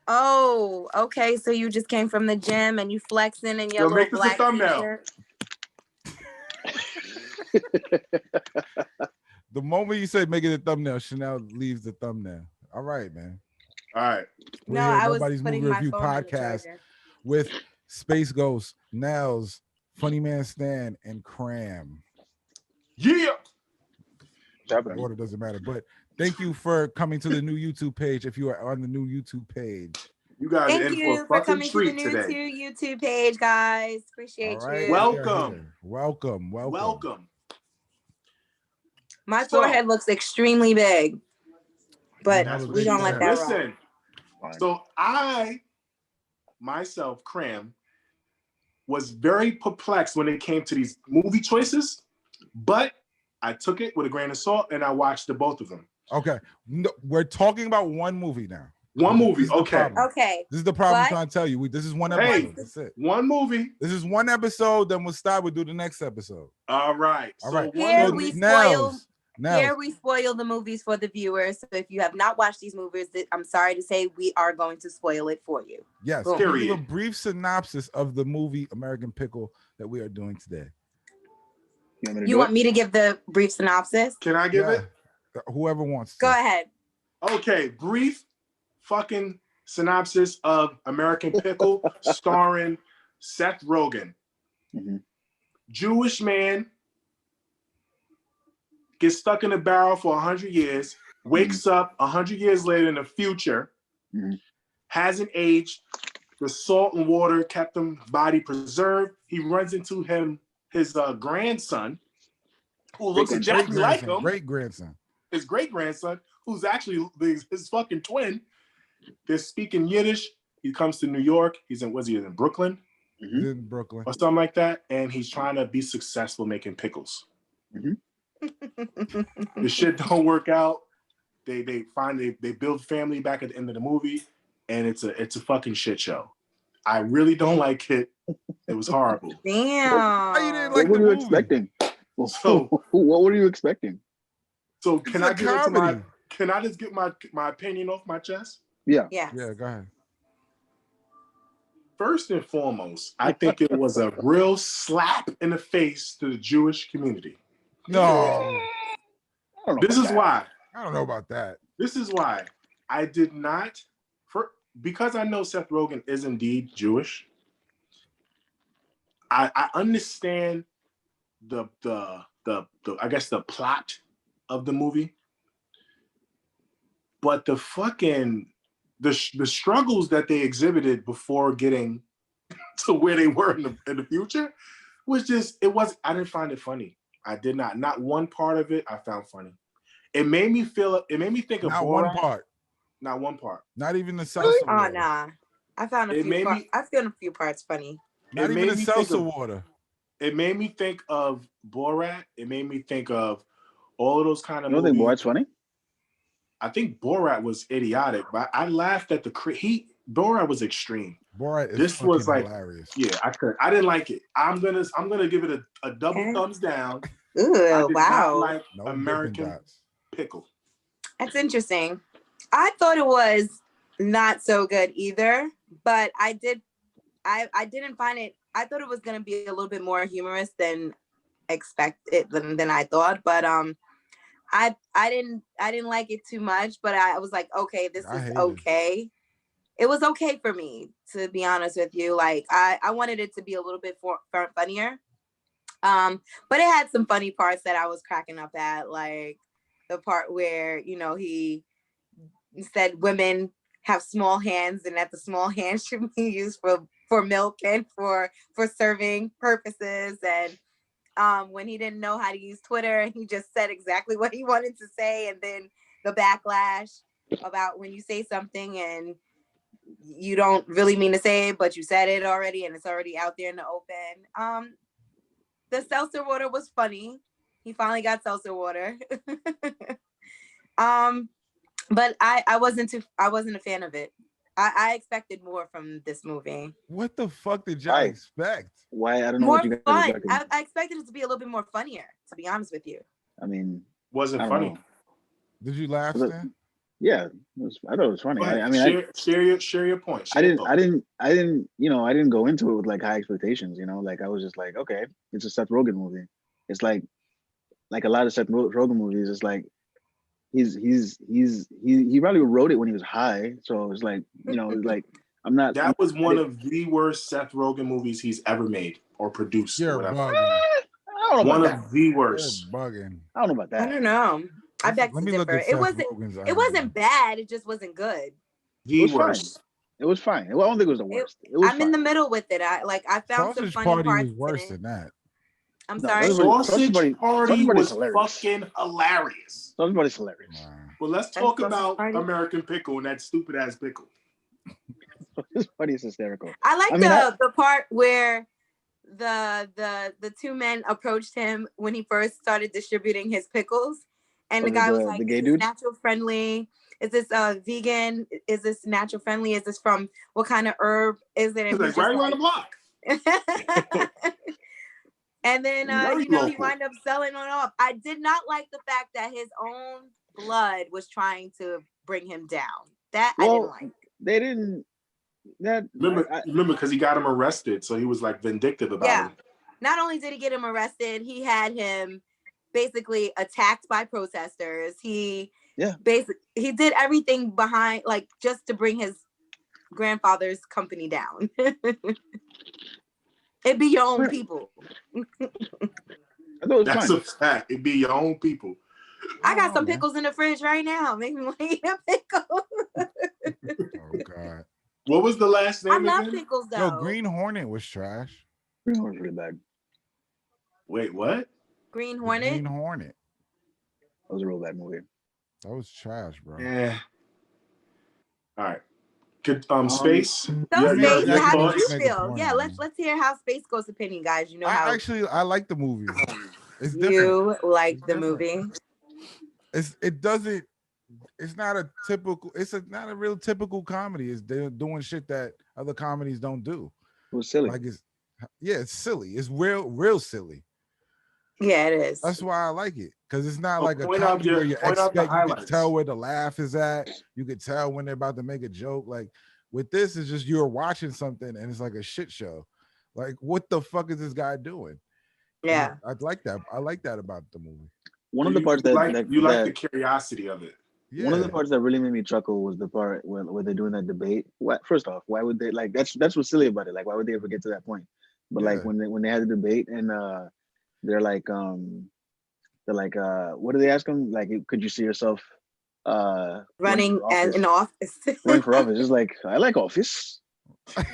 Oh, okay. So you just came from the gym and you flexing in your Yo, little make this a black thumbnail. t-shirt. The moment you say make it a thumbnail, Chanel leaves the thumbnail. All right, man. All right. We're No, here, I was Nobody's putting Movie my Review phone in the podcast charger. with Space Ghost, Nels, Funny Man Stan, and Cram. Yeah. The order doesn't matter, but thank you for coming to the new YouTube page. If you are on the new YouTube page, You guys are Thank in you for for a fucking coming to the treat new today. YouTube page, guys. Appreciate all right, you. Welcome. Welcome. My So- forehead looks extremely big, but That's we don't let that roll. Listen. So I, myself, Cram, was very perplexed when it came to these movie choices, but I took it with a grain of salt and I watched the both of them. Okay, no, we're talking about one movie now. One movie, This is the okay. problem. Okay. This is the problem I'm But- trying to tell you. This is one Hey. episode. That's it. One movie. This is one episode. Then we'll stop. We'll do the next episode. All right. All So right. one Here movie. we spoil. Nels. Here we spoil the movies for the viewers. So if you have not watched these movies, I'm sorry to say we are going to spoil it for you. Yes. Boom. Can you give a Period. brief synopsis of the movie American Pickle that we are doing today? You want me to give the brief synopsis? Can I give it? Whoever wants to. Go ahead. Okay, brief fucking synopsis of American Pickle starring Seth Rogen. Mhm. Jewish man gets stuck in a barrel for 100 years, wakes up 100 years later in the future, Mhm. hasn't aged, the salt and water kept him body preserved. He runs into his grandson, who looks exactly like him. Great grandson. His great grandson, who's actually his fucking twin. They're speaking Yiddish. He comes to New York. He's in Brooklyn He's in Brooklyn. or something like that, and he's trying to be successful making pickles. The shit don't work out. They build family back at the end of the movie, and it's a fucking shit show. I really don't like it. It was horrible. How you didn't Damn. like What were the you movie? expecting? So- what were you expecting? So It's can a I get into comedy. can I just get my opinion off my chest? Yeah. Yes. Yeah, go ahead. First and foremost, I think it was a real slap in the face to the Jewish community. No, I don't know This about is that. why. I don't know about that. This is why I did not, because I know Seth Rogen is indeed Jewish. I understand the I guess the plot of the movie, but the fucking the struggles that they exhibited before getting to where they were in the future was just I didn't find it funny. I did not one part of it I found funny. It made me think of Not Borat. one part. Not one part. Not even the salsa Oh water. nah. I found It made me- I found a few parts funny. Not It even the made me think salsa of- water. It made me think of Borat. It made me think of all of those kind of You don't think movies. Borat's funny? I think Borat was idiotic, but I laughed at Borat was extreme. Borat is This fucking was like- hilarious. Yeah, I didn't like it. I'm gonna give it a double Okay. thumbs down. I Ooh, did not wow. like No Dippin' American Dots. Pickle. That's interesting. I thought it was not so good either, but I didn't find it. I thought it was gonna be a little bit more humorous than expected than I thought, but I didn't like it too much, but I was like, okay, this I is hated it. okay. It was okay for me, to be honest with you. Like I wanted it to be a little bit funnier. But it had some funny parts that I was cracking up at, like the part where, he said women have small hands and that the small hands should be used for milk and for serving purposes. And when he didn't know how to use Twitter and he just said exactly what he wanted to say. And then the backlash about when you say something and you don't really mean to say it, but you said it already and it's already out there in the open. The seltzer water was funny. He finally got seltzer water. But I wasn't a fan of it. I expected more from this movie. What the fuck did y'all Right. expect? Why? I don't know More what you guys fun. expected. I expected it to be a little bit more funnier, to be honest with you. I mean, Wasn't I don't funny. know. Did you laugh, Look, Stan? Yeah, I thought it was funny. I mean, share your point. I didn't, you know, I didn't go into it with like high expectations. You know, like I was just like, okay, it's a Seth Rogen movie. It's like a lot of Seth Rogen movies. It's like he probably wrote it when he was high. So it's like, you know, like that was one of the worst Seth Rogen movies he's ever made or produced or You're whatever. bugging. I don't know One about of the You're worst. bugging. I don't know about I that. don't know. I beg Let to me look differ. at It Seth wasn't. Rogen's It wasn't bad. It just wasn't good. It The was fine. worst. It was fine. Well, I don't think it was the worst. It was I'm fine. in the middle with it. I found some Sausage funny Party parts was worse in it. than that. I'm No, sorry. Sausage Party is was hilarious. fucking hilarious. Sausage Party's hilarious. Wow. Well, let's That's talk Sausage about Party? American Pickle and that stupid ass pickle. Sausage Party is hysterical. I like mean, the part where the two men approached him when he first started distributing his pickles, and the guy was like, the gay "Is this dude? natural friendly? Is this vegan? Is this natural friendly? Is this from what kind of herb is it?" And He's like, right around the block. And then Very you know, he local. wound up selling on off. I did not like the fact that his own blood was trying to bring him down. That I didn't like. They didn't. That remember, because he got him arrested, so he was like vindictive about him. Not only did he get him arrested, he had him basically attacked by protesters. He did everything behind, like, just to bring his grandfather's company down. It be your own people. That's a fact. It be your own people. I got some pickles in the fridge right now. Make me want to eat a pickle. Oh God. What was the last name? I love pickles though. Yo, Green Hornet was trash. Green Hornet was really bad. Wait, what? Green Hornet? Green Hornet. That was a real bad movie. That was trash, bro. Yeah. All right. Good Space. So Space, how did you feel? Yeah, let's hear how Space Ghost's opinion, guys. You know how I like the movie. It's different. You like the movie. It's not a real typical comedy. They're doing shit that other comedies don't do. It was silly. Like it's silly. It's real silly. Yeah, it is. That's why I like it. Because it's not like a point comedy out where you point out the expect you can highlights. tell where the laugh is at. You can tell when they're about to make a joke. Like with this, it's just you're watching something and it's like a shit show. Like, what the fuck is this guy doing? Yeah. I like that. I like that about the movie. One of the parts that you like the curiosity of it. Yeah. One of the parts that really made me chuckle was the part where they're doing that debate. First off, why would they, like, that's what's silly about it. Like, why would they ever get to that point? But like when they had the debate and they're like what do they ask them? Like, could you see yourself running as in office? Running for office. It's like, I like office.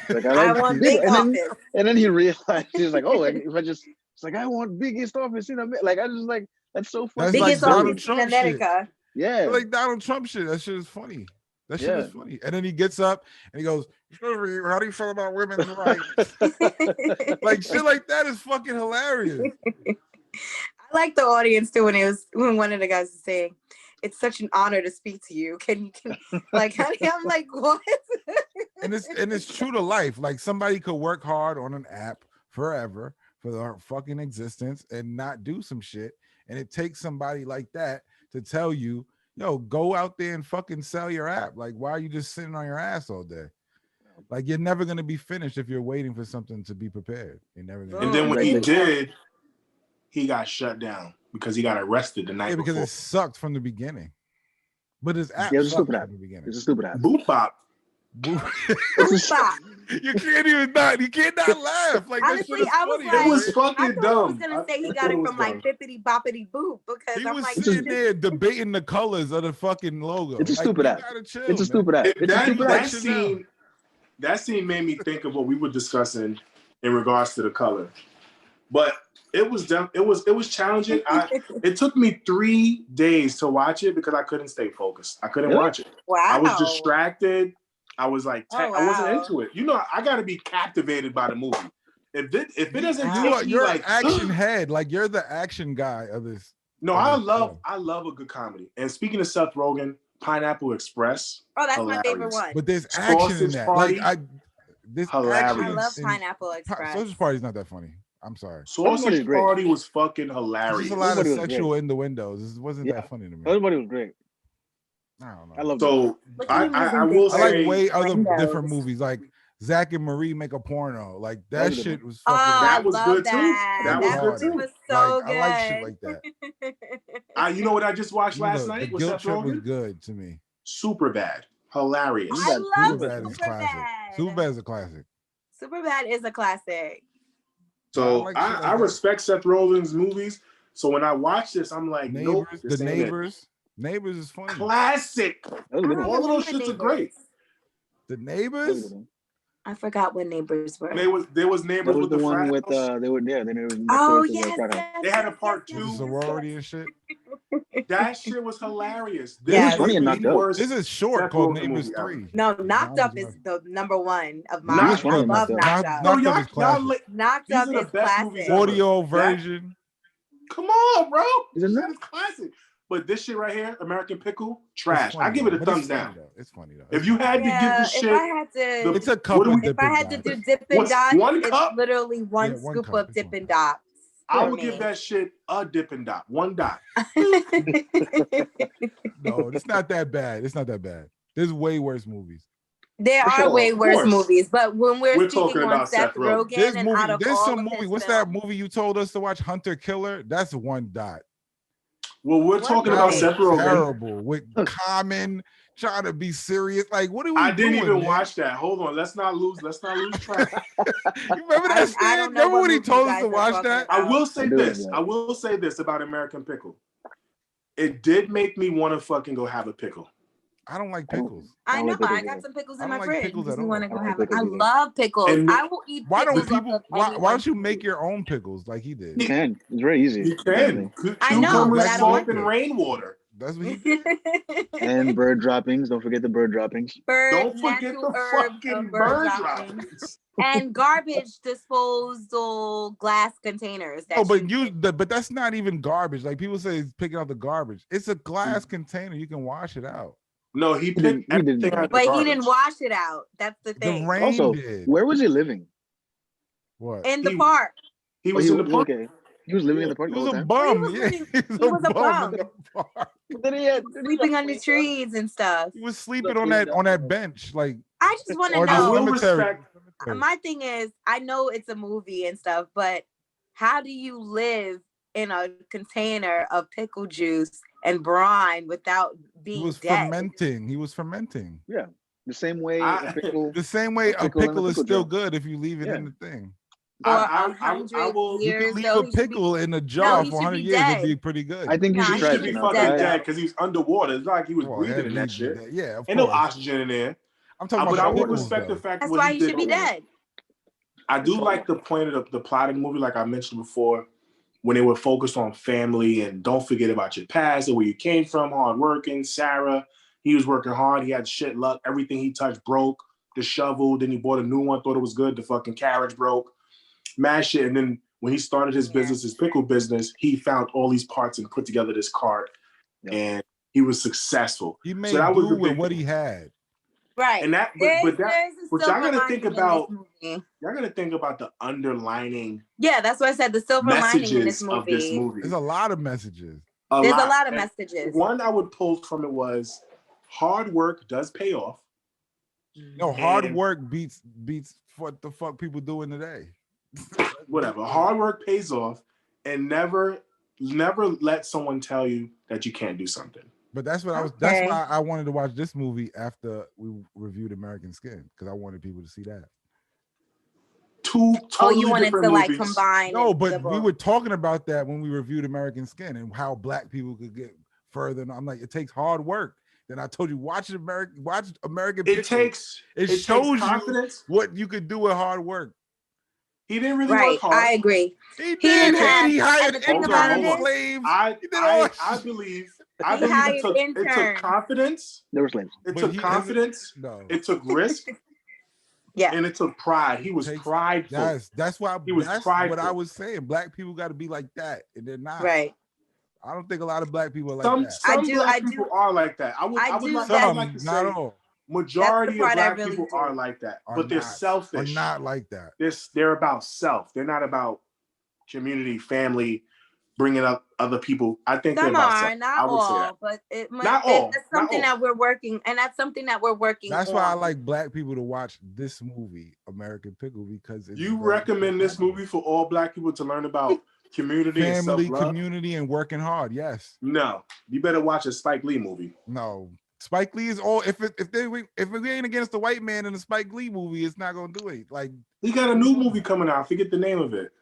Like, I want big office. And then he realized, he's like, oh, if I just, it's like, I want biggest office in America. Like, I just like, that's so funny. Biggest like office in America. Yeah. Like Donald Trump shit. That shit is funny. That shit is funny. And then he gets up and he goes, how do you feel about women's rights? Like shit like that is fucking hilarious. I like the audience too when one of the guys is saying, "It's such an honor to speak to you." Can like I'm like, what? and it's true to life. Like somebody could work hard on an app forever for their fucking existence and not do some shit. And it takes somebody like that to tell you, yo, go out there and fucking sell your app. Like, why are you just sitting on your ass all day? Like, you're never gonna be finished if you're waiting for something to be prepared. You're never gonna. And then when he did, he got shut down because he got arrested the night because before. it sucked from the beginning. But his app was a stupid app. from the beginning. It's a stupid app. Boot bop. Bop. You cannot laugh. Like, honestly, I was like, it was fucking I dumb. was gonna say he got it from like Bippity Boppity Boop because he I'm was like sitting there debating the colors of the fucking logo. It's a stupid app. It's a stupid app. It's a stupid app. That scene made me think of what we were discussing in regards to the color. But it was challenging. It took me 3 days to watch it because I couldn't stay focused. I couldn't watch it. Wow. I was distracted. I was like, I wasn't into it. You know, I got to be captivated by the movie. If it doesn't, you're like an action head. Like you're the action guy of this. No, I love a good comedy. And speaking of Seth Rogen, Pineapple Express. Oh, that's hilarious. my favorite one. But there's action in that. Party, like hilarious. I love Pineapple Express. Sausage Party's not that funny. I'm sorry. Sausage Party was fucking hilarious. There's a lot of sexual innuendos. It wasn't that funny to me. Everybody was great. I don't know. I love So Look at him I using will big I like say way other windows. different movies, like Zach and Marie make a porno. Like that Those are the shit ones. was Oh, fucking. I that was love good too. that. That was good movie too. was so Like good. I like shit like that. You know what I just watched last The night with guilt Seth trip was Rogen? good to me. Super bad, hilarious. I love Superbad is classic. Superbad. Superbad is a classic. Superbad is a classic. So like shit like I that. respect Seth Rogen's movies. So when I watch this, I'm like, nope, Neighbors, this the ain't it. Neighbors. Neighbors is funny. Classic. That was a good I one. All of those remember shits are Neighbors. great. The That was a Neighbors. good one. I forgot what Neighbors were. There was That Neighbors was with the the one frat with house. they were there. Then it was next Oh door to the yes, frat house. yes, They had a yes, part yes, The two. yes, sorority and shit. That shit was hilarious. It was Yes. funny and may be knocked the up. worst This is short Seth called Rogen Neighbors movie ever. 3. No, Knocked Up Zombies is the number one of He mine. was Knocked I funny and love knocked up. Knocked Up. Knocked Up y'all, is classic. Knocked these Up are the is best classic. movies ever. Audio That- version. Come on, bro. Is it This not? shit is classic. But this shit right here, American Pickle, It's trash. funny, I give it a though, but thumbs it's funny, down. though. It's funny though. If you had to give Yeah, this if shit, I had to, It's a what couple do we- if I Dippin' had to Dots. do Dippin' Dots, one it's cup? literally one Yeah, one scoop cup. of It's Dippin' one cup. Dots. I for would give me. that shit a Dippin' Dot. One dot. No, it's not that bad. It's not that bad. There's way worse movies. There For are sure, way of worse course. movies, but when we're We're speaking talking on about Seth Seth Rogen. There's Rogen and out movie. of There's all some of movie. his What's films, that movie you told us to watch? Hunter Killer. That's one dot. Well, we're What talking is about That it? was Seth Rogen. terrible with Common trying to be serious. Like, what are we I doing? didn't even man? watch that. Hold on. Let's not lose track. You remember that? I Stan? don't know Remember what when he movie told you us to guys are watch talking that? about. I will say I do this. remember I that. will say this about American Pickle. It did make me want to fucking go have a pickle. I don't like I don't- pickles. I don't know. like pickles I got either. some pickles I in don't my like fridge. pickles If at you all. want to I go don't like have it, I pickles either. love pickles. And I will eat Why don't pickles off people? of Why anyone's don't you food. make your own pickles like he did? You can. It's very easy. You can. I know, Cucumber, but I don't salt, like and it. rainwater. That's what he did. And bird droppings. Don't forget the bird droppings. Don't forget natural the herbs, fucking bird bird droppings, droppings. and garbage disposal glass containers. Oh, That but that's not even garbage. Like people say, it's picking out the garbage. It's a glass container. You can wash it out. No, he didn't- picked he didn't everything know out that. of the but he garbage. didn't wash it out. That's the The thing. rain Also, did. where was he living? What? In the He- park. He Oh, was in the park. okay. He was living in Yeah. the park He the was whole a time. bum. He was Yeah, living- he was he was a bum. in the park. But then he had Sleeping under trees and stuff. He was sleeping on that bench, like I just want to or the I will know. cemetery. respect- My thing is, I know it's a movie and stuff, but how do you live in a container of pickle juice and brine without He being was dead? fermenting. He was fermenting. Yeah. The same way I- a pickle. The same way a pickle in a pickle is pickle still jar. good if you leave it Yeah. in the thing. For I 100 will. You years, can leave though, a he should be- pickle in a No, jar he for should 100 be years. It'd be dead. pretty good. I think you Nah, should he try He it. should should be be fucking dead, dead though. because he's underwater. It's not like he was Well, breathing in that he- shit. Yeah, of Ain't no course. oxygen in there. I'm talking But I about will pickles, respect though. the fact That's what why he he did. should be dead. I do like the point of the plot of the movie, like I mentioned before, when they were focused on family and don't forget about your past and where you came from, hard working. Sarah, he was working hard. He had shit luck. Everything he touched broke. The shovel, then he bought a new one, thought it was good. The fucking carriage broke. Mad shit. And then when he started his business, his pickle business, he found all these parts and put together this cart. Yeah. And he was successful. He made So that was do the with big what thing. he had. Right. And that, There's but a y'all silver gotta lining think in this about, movie. y'all gotta think about the underlining Yeah, that's what I said. The silver lining in this messages of this movie. movie. There's a lot of messages. There's a lot of And messages. one I would pull from it was hard work does pay off. No, hard And- work beats what the fuck people doing today. Whatever. Hard work pays off, and never let someone tell you that you can't do something. But that's what I was. Okay. That's why I wanted to watch this movie after we reviewed American Skin, because I wanted people to see that. Two Oh, totally you wanted different to like movies. combine. No, the but we book. were talking about that when we reviewed American Skin and how black people could get further. And I'm like, it takes hard work. Then I told you, watch American It Pickle. takes It takes shows you confidence. what you could do with hard work. He didn't really Right, work hard. I agree. He didn't did, have- and he hired and the thing Hold about on, it hold is, slaves. I He did all I that believe He it hired took interns. confidence. They were slaves. It But took he- confidence. No, It took risk, Yeah. and it took pride. He was Takes- prideful. that's why He was that's what I prideful. was saying. Black people got to be like that, and they're not. Right. I don't think a lot of black people are like Some that. some I black do- people are like that. I would I do like, that- I would like to Some, not say all, majority of part I black really people do. are like that, are but they're not, selfish. Are not like that. They're about self. They're not about community, family. bringing up other people. I think they're Some about are, sex. not I would say that. all, but Not all. that's Not something all. that we're working, and that's something that we're working That's on. why I like black people to watch this movie, American Pickle, because it's You recommend this movie for all black people to learn about community and family, self-love? community, and working hard. Yes. No, you better watch a Spike Lee movie. No, Spike Lee is all. If we ain't against the white man in the Spike Lee movie, it's not gonna do it. Like he got a new movie coming out. I forget the name of it.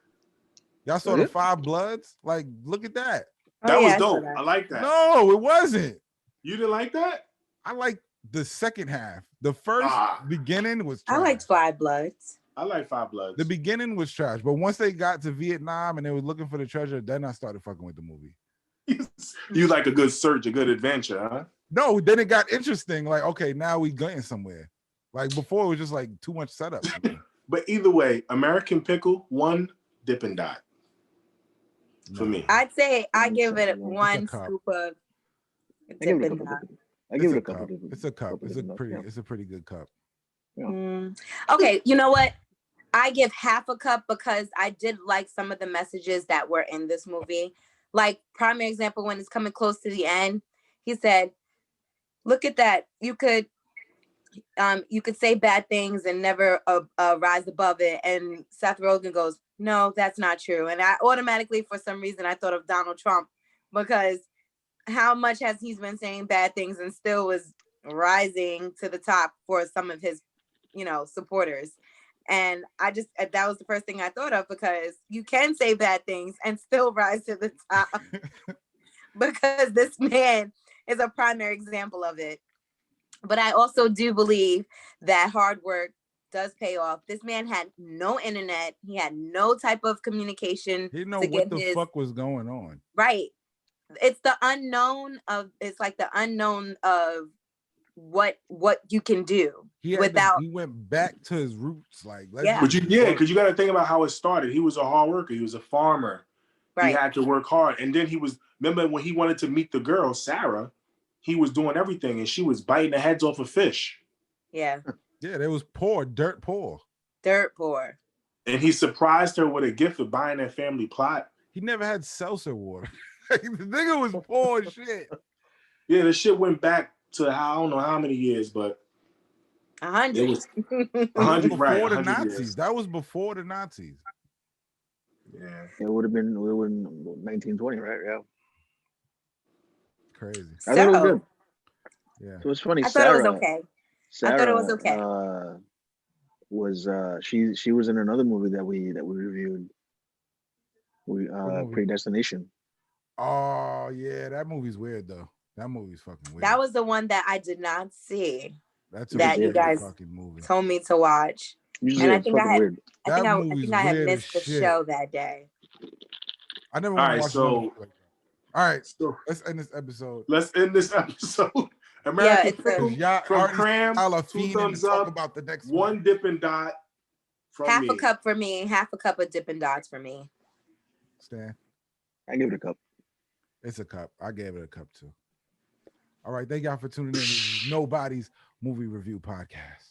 Y'all saw the Five Bloods? Like, look at that. That was dope. I like that. No, it wasn't. You didn't like that? I like the second half. The first beginning was trash. I liked Five Bloods. I like Five Bloods. The beginning was trash, but once they got to Vietnam and they were looking for the treasure, then I started fucking with the movie. You like a good search, a good adventure, huh? No, then it got interesting. Like, okay, now we going somewhere. Like before, it was just like too much setup. But either way, American Pickle, one Dippin' Dot for me. I'd say I give it one scoop of Dippin' Dot. I give it a cup. It's a cup. It's a pretty good cup. Okay, you know what? I give half a cup because I did like some of the messages that were in this movie. Like, prime example, when it's coming close to the end, he said, "Look at that. You could say bad things and never rise above it." And Seth Rogen goes, "No, that's not true." And I automatically, for some reason, I thought of Donald Trump, because how much has he been saying bad things and still was rising to the top for some of his, supporters. And that was the first thing I thought of, because you can say bad things and still rise to the top because this man is a primary example of it. But I also do believe that hard work does pay off. This man had no internet. He had no type of communication. He didn't know what the fuck was going on. Right. It's the unknown of what you can do he went back to his roots. Because you got to think about how it started. He was a hard worker. He was a farmer. Right. He had to work hard. And then remember when he wanted to meet the girl, Sarah, he was doing everything and she was biting the heads off of fish. Yeah. Yeah, they was poor, dirt poor. Dirt poor. And he surprised her with a gift of buying their family plot. He never had seltzer water. The nigga was poor as shit. Yeah, the shit went back to I don't know how many years, but 100. It was 100 before the 100 Nazis. years. That was before the Nazis. Yeah. It would have been 1920, right? Yeah. Crazy. I thought it was good. Yeah. So it's funny. I thought it was okay. Sarah, I thought it was okay. She was in another movie that we reviewed. Predestination. Oh yeah, that movie's weird though. That movie's fucking weird. That was the one that I did not see. That's that you guys fucking movie. told me to watch. And I think I had missed the shit. show that day. I never want to watch a movie like that. All right, so let's end this episode. American Pickle from Cram, 2 thumbs up. About the next one Dippin' Dot from half me. a cup for me, half a cup of Dippin' Dots for me. Stan? I give it a cup. It's a cup. I gave it a cup too. All right, thank y'all for tuning in. This is Nobodies Movie Review Podcast.